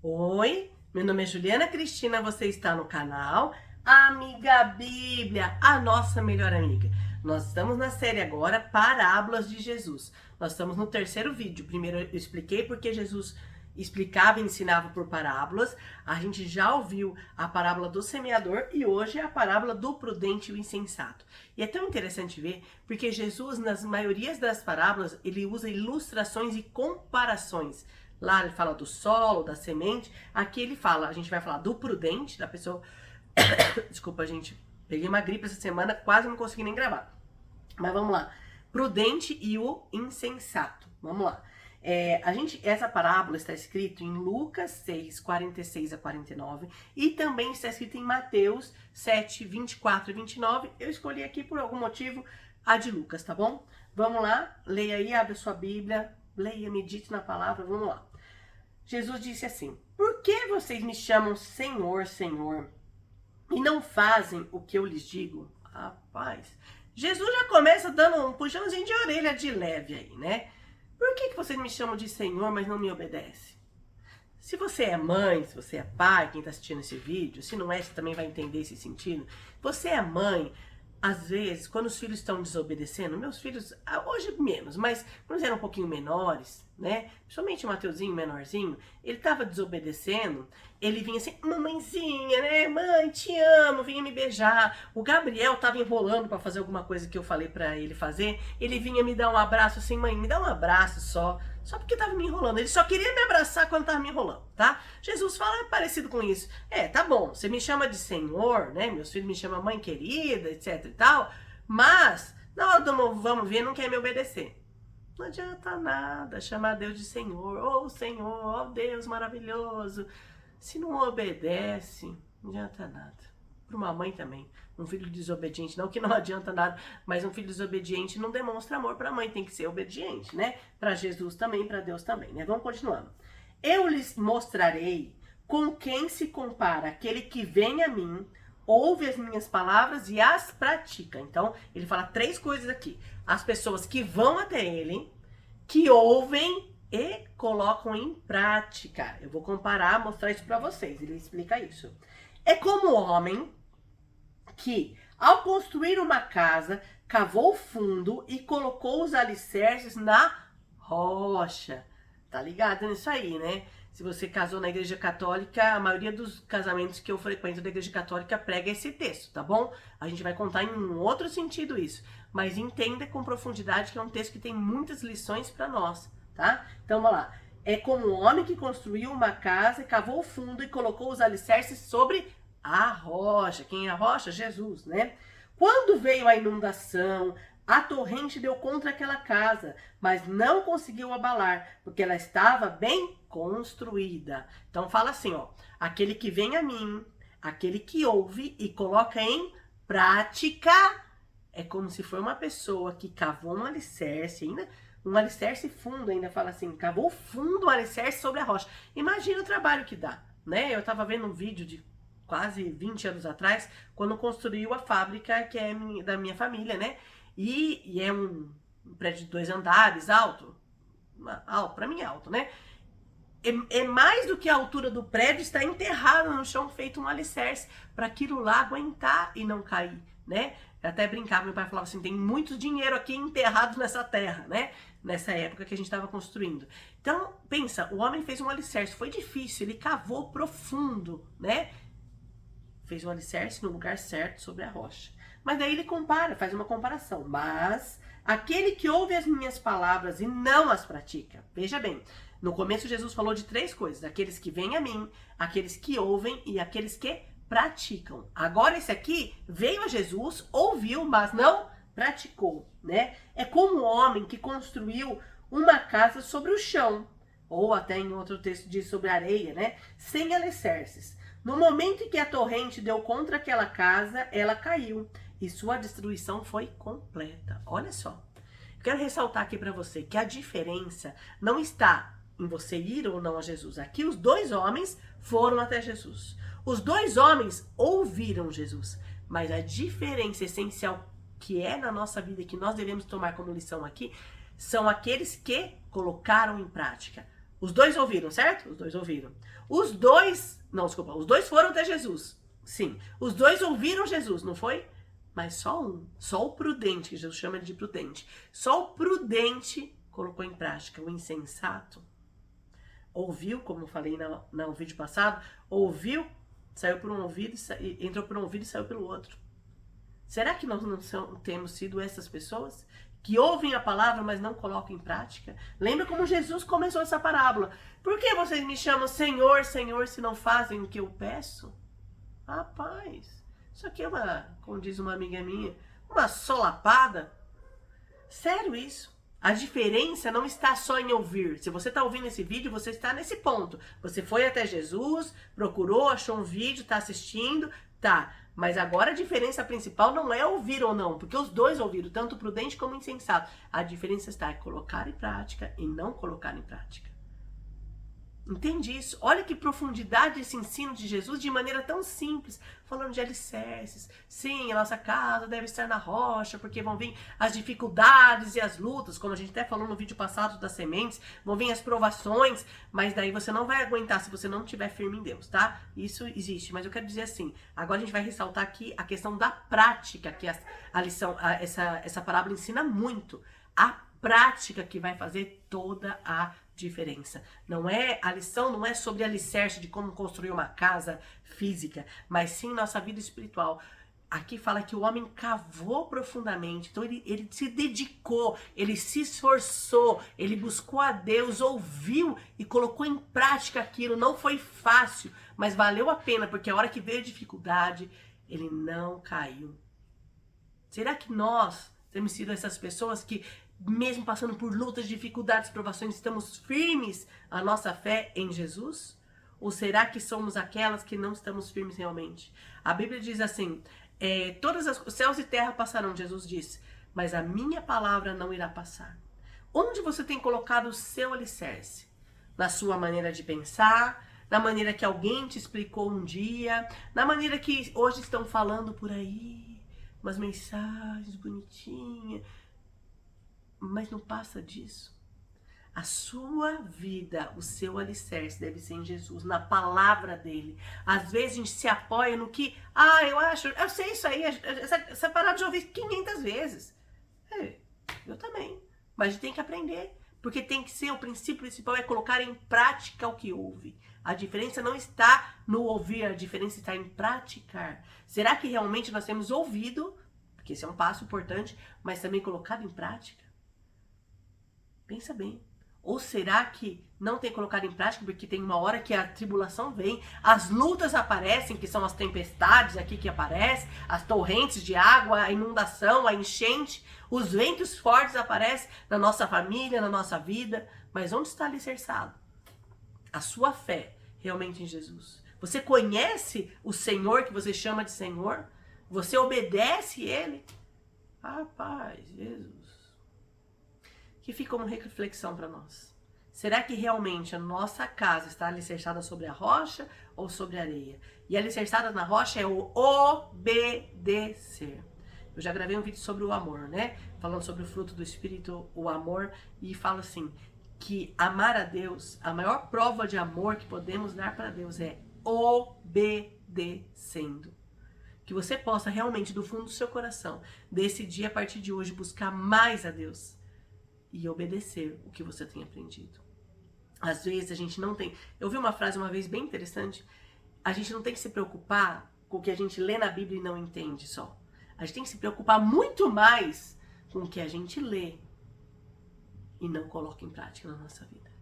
Oi, meu nome é Juliana Cristina, você está no canal Amiga Bíblia, a nossa melhor amiga. Nós estamos na série agora Parábolas de Jesus. Nós estamos no terceiro vídeo. Primeiro eu expliquei porque Jesus explicava e ensinava por parábolas. A gente já ouviu a parábola do semeador e hoje é a parábola do prudente e o insensato. E é tão interessante ver porque Jesus, nas maiorias das parábolas, ele usa ilustrações e comparações. Lá ele fala do solo, da semente. Aqui ele fala, a gente vai falar do prudente, da pessoa. Desculpa, gente. Peguei uma gripe essa semana, quase não consegui nem gravar. Mas vamos lá. Prudente e o insensato. Vamos lá. Essa parábola está escrita em Lucas 6, 46 a 49 e também está escrita em Mateus 7, 24 e 29. Eu escolhi aqui por algum motivo a de Lucas, tá bom? Vamos lá, leia aí, abre a sua Bíblia, leia, medite na palavra, vamos lá. Jesus disse assim: por que vocês me chamam Senhor, Senhor, e não fazem o que eu lhes digo? Rapaz, Jesus já começa dando um puxãozinho de orelha de leve aí, né? Por que vocês me chamam de Senhor, mas não me obedecem? Se você é mãe, se você é pai, quem está assistindo esse vídeo, se não é, você também vai entender esse sentido. Você é mãe, às vezes, quando os filhos estão desobedecendo, meus filhos, hoje menos, mas quando eles eram um pouquinho menores, né? Principalmente o Mateuzinho, menorzinho, ele estava desobedecendo, ele vinha assim, mamãezinha, né? Mãe, te amo, vinha me beijar. O Gabriel estava enrolando para fazer alguma coisa que eu falei para ele fazer, ele vinha me dar um abraço assim, mãe, me dá um abraço só porque tava me enrolando. Ele só queria me abraçar quando tava me enrolando, tá? Jesus fala parecido com isso. Tá bom, você me chama de Senhor, né? Meus filhos me chamam mãe querida, etc e tal. Mas, na hora do vamos ver, não quer me obedecer. Não adianta nada chamar Deus de Senhor. Oh, Senhor, oh, Deus maravilhoso. Se não obedece, não adianta nada. Para uma mãe também. Um filho desobediente, não que não adianta nada, mas um filho desobediente não demonstra amor para a mãe, tem que ser obediente, né? Para Jesus também, para Deus também, né? Vamos continuando. Eu lhes mostrarei com quem se compara aquele que vem a mim, ouve as minhas palavras e as pratica. Então, ele fala três coisas aqui. As pessoas que vão até ele, que ouvem e colocam em prática. Eu vou comparar, mostrar isso para vocês. Ele explica isso. É como o homem que, ao construir uma casa, cavou fundo e colocou os alicerces na rocha. Tá ligado nisso aí, né? Se você casou na igreja católica, a maioria dos casamentos que eu frequento da igreja católica prega esse texto, tá bom? A gente vai contar em um outro sentido isso. Mas entenda com profundidade que é um texto que tem muitas lições para nós, tá? Então, vamos lá. É como um homem que construiu uma casa, cavou fundo e colocou os alicerces sobre a rocha. Quem é a rocha? Jesus, né? Quando veio a inundação, a torrente deu contra aquela casa, mas não conseguiu abalar, porque ela estava bem construída. Então fala assim, ó: aquele que vem a mim, aquele que ouve e coloca em prática, é como se for uma pessoa que cavou um alicerce, ainda um alicerce fundo, ainda fala assim, cavou fundo um alicerce sobre a rocha. Imagina o trabalho que dá, né? Eu estava vendo um vídeo de quase 20 anos atrás, quando construiu a fábrica que é da minha família, né? E é um prédio de 2 andares, alto, para mim é alto, né? É mais do que a altura do prédio, está enterrado no chão, feito um alicerce, para aquilo lá aguentar e não cair, né? Eu até brincava, meu pai falava assim, tem muito dinheiro aqui enterrado nessa terra, né? Nessa época que a gente estava construindo. Então, pensa, o homem fez um alicerce, foi difícil, ele cavou profundo, né? Fez um alicerce no lugar certo sobre a rocha. Mas daí ele compara, faz uma comparação. Mas aquele que ouve as minhas palavras e não as pratica. Veja bem, no começo Jesus falou de 3 coisas: aqueles que vêm a mim, aqueles que ouvem e aqueles que praticam. Agora esse aqui veio a Jesus, ouviu, mas não praticou, né? É como o homem que construiu uma casa sobre o chão, ou até em outro texto diz sobre areia, né? Sem alicerces. No momento em que a torrente deu contra aquela casa, ela caiu e sua destruição foi completa. Olha só. Quero ressaltar aqui para você que a diferença não está em você ir ou não a Jesus. Aqui os 2 homens foram até Jesus. Os 2 homens ouviram Jesus. Mas a diferença essencial que é na nossa vida e que nós devemos tomar como lição aqui são aqueles que colocaram em prática. Os dois ouviram, certo? Os dois ouviram. Os dois foram até Jesus. Sim, os dois ouviram Jesus, não foi? Mas só o prudente, que Jesus chama de prudente, só o prudente colocou em prática. O insensato ouviu, como eu falei no vídeo passado, ouviu, saiu por um ouvido, entrou por um ouvido e saiu pelo outro. Será que nós não temos sido essas pessoas que ouvem a palavra, mas não colocam em prática? Lembra como Jesus começou essa parábola? Por que vocês me chamam Senhor, Senhor, se não fazem o que eu peço? Rapaz, isso aqui é como diz uma amiga minha, uma solapada. Sério isso? A diferença não está só em ouvir. Se você está ouvindo esse vídeo, você está nesse ponto. Você foi até Jesus, procurou, achou um vídeo, está assistindo, tá. Mas agora a diferença principal não é ouvir ou não, porque os dois ouviram, tanto o prudente como o insensato. A diferença está em colocar em prática e não colocar em prática. Entende isso? Olha que profundidade esse ensino de Jesus de maneira tão simples, falando de alicerces. Sim, a nossa casa deve estar na rocha, porque vão vir as dificuldades e as lutas, como a gente até falou no vídeo passado das sementes, vão vir as provações, mas daí você não vai aguentar se você não estiver firme em Deus, tá? Isso existe, mas eu quero dizer assim, agora a gente vai ressaltar aqui a questão da prática, que a lição, essa parábola ensina muito. A prática que vai fazer toda a diferença. A lição não é sobre alicerce de como construir uma casa física, mas sim nossa vida espiritual. Aqui fala que o homem cavou profundamente, então ele se dedicou, ele se esforçou, ele buscou a Deus, ouviu e colocou em prática aquilo. Não foi fácil, mas valeu a pena, porque a hora que veio a dificuldade, ele não caiu. Será que nós temos sido essas pessoas que, mesmo passando por lutas, dificuldades, provações, estamos firmes a nossa fé em Jesus? Ou será que somos aquelas que não estamos firmes realmente? A Bíblia diz assim, os céus e terra passarão, Jesus disse, mas a minha palavra não irá passar. Onde você tem colocado o seu alicerce? Na sua maneira de pensar, na maneira que alguém te explicou um dia, na maneira que hoje estão falando por aí, umas mensagens bonitinhas, mas não passa disso. A sua vida, o seu alicerce deve ser em Jesus, na palavra dele. Às vezes a gente se apoia no que, eu sei isso aí, essa parada já ouvi 500 vezes. Eu também, mas a gente tem que aprender, porque tem que ser, o princípio principal é colocar em prática o que ouve. A diferença não está no ouvir, a diferença está em praticar. Será que realmente nós temos ouvido, porque esse é um passo importante, mas também colocado em prática? Pensa bem. Ou será que não tem colocado em prática porque tem uma hora que a tribulação vem, as lutas aparecem, que são as tempestades aqui que aparecem, as torrentes de água, a inundação, a enchente, os ventos fortes aparecem na nossa família, na nossa vida, mas onde está alicerçado? A sua fé realmente em Jesus. Você conhece o Senhor que você chama de Senhor? Você obedece Ele? Rapaz, Jesus. Que fica como reflexão para nós. Será que realmente a nossa casa está alicerçada sobre a rocha ou sobre a areia? E alicerçada na rocha é o obedecer. Eu já gravei um vídeo sobre o amor, né? Falando sobre o fruto do Espírito, o amor, e falo assim, que amar a Deus, a maior prova de amor que podemos dar para Deus é obedecendo. Que você possa realmente, do fundo do seu coração, decidir a partir de hoje buscar mais a Deus e obedecer o que você tem aprendido. Às vezes a gente não tem... Eu ouvi uma frase uma vez bem interessante. A gente não tem que se preocupar com o que a gente lê na Bíblia e não entende só. A gente tem que se preocupar muito mais com o que a gente lê e não coloca em prática na nossa vida.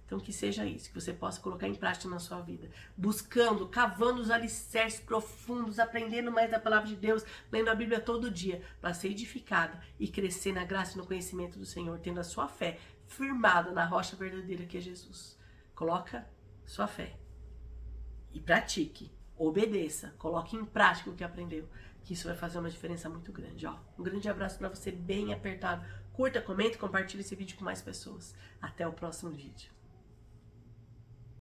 Então que seja isso, que você possa colocar em prática na sua vida. Buscando, cavando os alicerces profundos, aprendendo mais da palavra de Deus, lendo a Bíblia todo dia, para ser edificada e crescer na graça e no conhecimento do Senhor, tendo a sua fé firmada na rocha verdadeira que é Jesus. Coloca sua fé e pratique, obedeça, coloque em prática o que aprendeu, que isso vai fazer uma diferença muito grande. Um grande abraço para você, bem apertado. Curta, comente, compartilhe esse vídeo com mais pessoas. Até o próximo vídeo.